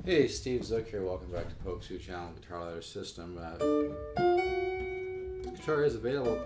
Hey, Steve Zook here. Welcome back to Pope's Who Channel Guitar Ladder System. This guitar is available.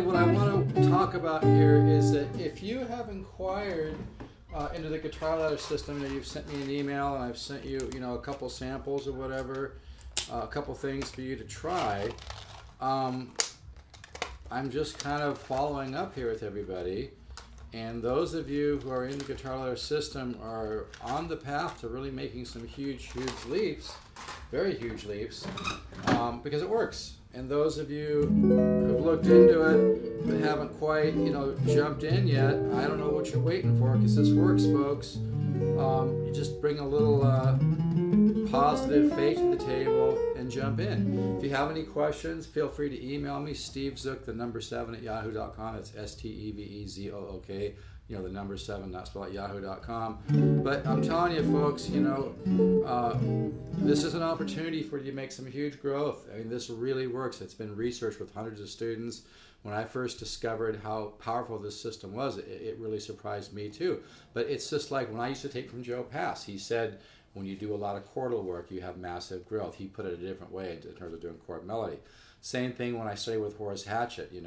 What I want to talk about here is that if you have inquired into the Guitar Ladder system, you've sent me an email and I've sent you, a couple samples or whatever, a couple things for you to try. I'm just kind of following up here with everybody, and those of you who are in the Guitar Ladder system are on the path to really making some huge leaps, very huge leaps, because it works. And those of you who've looked into it but haven't quite, jumped in yet, I don't know what you're waiting for, because this works, folks. You just bring a little positive faith to the table and jump in. If you have any questions, feel free to email me, stevezook, the number 7 at yahoo.com. It's STEVEZOOK. The number 7, not spelled at yahoo.com. But I'm telling you, folks, this is an opportunity for you to make some huge growth. I mean, this really works. It's been researched with hundreds of students. When I first discovered how powerful this system was, it really surprised me too. But it's just like when I used to take from Joe Pass. He said, when you do a lot of chordal work, you have massive growth. He put it a different way in terms of doing chord melody. Same thing when I studied with Horace Hatchett. He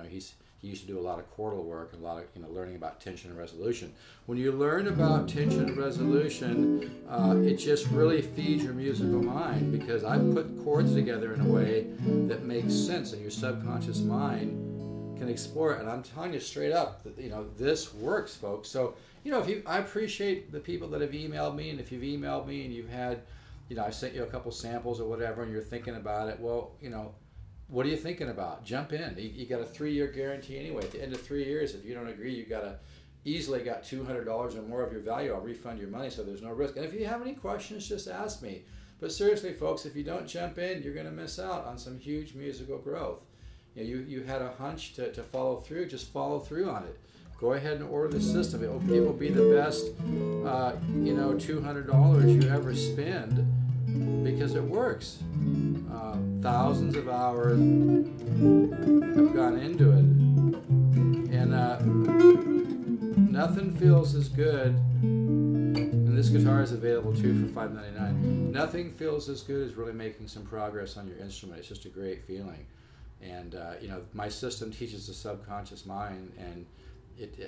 used to do a lot of chordal work and a lot of learning about tension and resolution. When you learn about tension and resolution, it just really feeds your musical mind, because I've put chords together in a way that makes sense, and your subconscious mind can explore it. And I'm telling you straight up that this works, folks. So I appreciate the people that have emailed me, and if you've emailed me and you've had, I've sent you a couple samples or whatever, and you're thinking about it. Well, what are you thinking about? Jump in. You got a 3-year guarantee anyway. At the end of 3 years, if you don't agree, you easily got $200 or more of your value. I'll refund your money, so there's no risk. And if you have any questions, just ask me. But seriously, folks, if you don't jump in, you're going to miss out on some huge musical growth. You had a hunch to follow through. Just follow through on it. Go ahead and order the system. It will be the best, $200 you ever spend, because it works. Thousands of hours have gone into it, and nothing feels as good. And this guitar is available too for $5.99. Nothing feels as good as really making some progress on your instrument. It's just a great feeling. And my system teaches the subconscious mind, and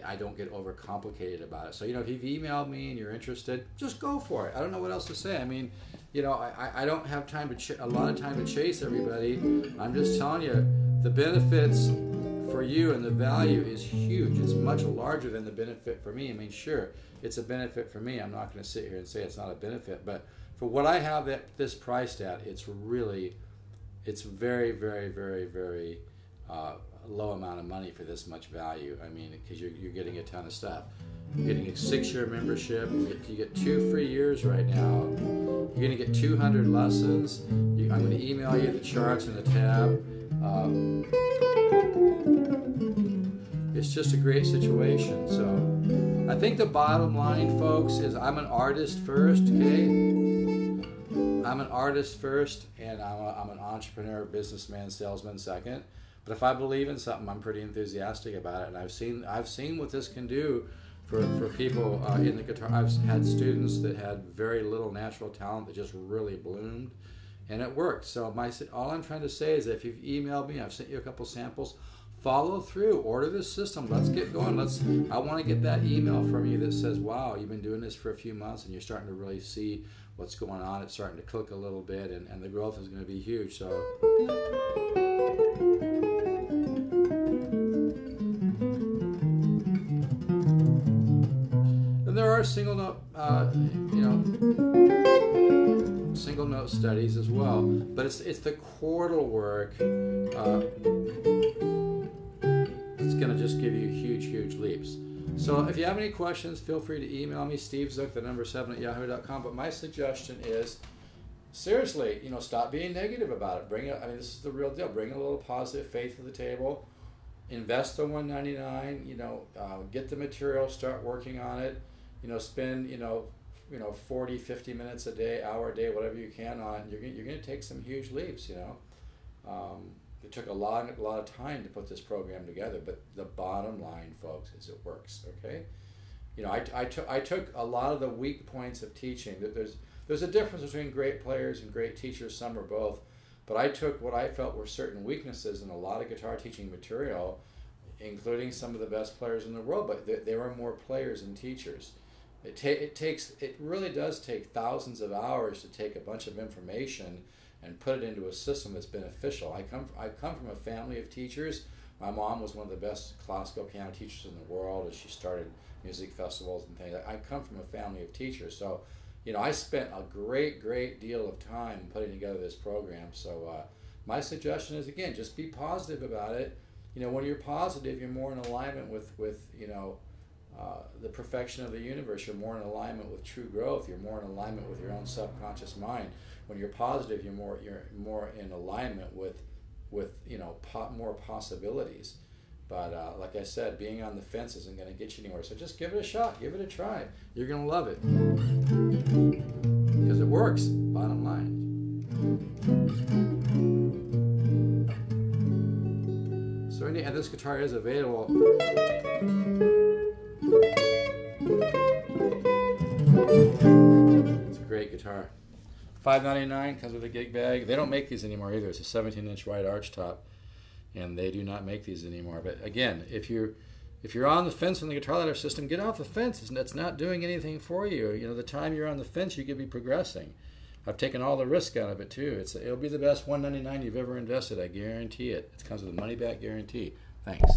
I don't get overcomplicated about it. So if you've emailed me and you're interested, just go for it. I don't know what else to say. I mean, I don't have a lot of time to chase everybody. I'm just telling you, the benefits for you and the value is huge. It's much larger than the benefit for me. I mean, sure, it's a benefit for me. I'm not going to sit here and say it's not a benefit, but for what I have this priced at, it's very, very, very, very low amount of money for this much value. I mean, because you're getting a ton of stuff. You're getting a 6-year membership. You get 2 free years right now. You're going to get 200 lessons. I'm going to email you the charts and the tab. It's just a great situation. So I think the bottom line, folks, is I'm an artist first, okay? I'm an artist first, and I'm an entrepreneur, businessman, salesman second. But if I believe in something, I'm pretty enthusiastic about it, and I've seen what this can do for people in the guitar. I've had students that had very little natural talent that just really bloomed, and it worked. So all I'm trying to say is that if you've emailed me, I've sent you a couple samples, follow through, order this system. Let's get going. I want to get that email from you that says, wow, you've been doing this for a few months and you're starting to really see what's going on. It's starting to click a little bit, and the growth is going to be huge. So there are single note studies as well, but it's the chordal work. It's going to just give you huge leaps. So if you have any questions, feel free to email me, stevezook, the number 7 at yahoo.com. But my suggestion is, seriously, stop being negative about it. This is the real deal. Bring a little positive faith to the table. Invest the $199. Get the material. Start working on it. Spend 40, 50 minutes a day, hour a day, whatever you can on it. You're going to take some huge leaps. It took a lot of time to put this program together, but the bottom line, folks, is it works. Okay. I took a lot of the weak points of teaching. There's a difference between great players and great teachers, some or both, but I took what I felt were certain weaknesses in a lot of guitar teaching material, including some of the best players in the world, but there were more players than teachers. It really does take thousands of hours to take a bunch of information and put it into a system that's beneficial. I come from a family of teachers. My mom was one of the best classical piano teachers in the world, and she started music festivals and things. I come from a family of teachers, so I spent a great deal of time putting together this program. So my suggestion is, again, just be positive about it. When you're positive, you're more in alignment with the perfection of the universe. You're more in alignment with true growth. You're more in alignment with your own subconscious mind. When you're positive, you're more in alignment with more possibilities. But like I said, being on the fence isn't going to get you anywhere. So just give it a shot. Give it a try. You're going to love it. Because it works, bottom line. So and this guitar is available. It's a great guitar. $5.99, comes with a gig bag. They don't make these anymore either. It's a 17-inch wide arch top, and they do not make these anymore. But again, if you're on the fence on the guitar ladder system, get off the fence. It's not doing anything for you. The time you're on the fence, you could be progressing. I've taken all the risk out of it too. It'll be the best $199 you've ever invested. I guarantee it. It comes with a money-back guarantee. Thanks.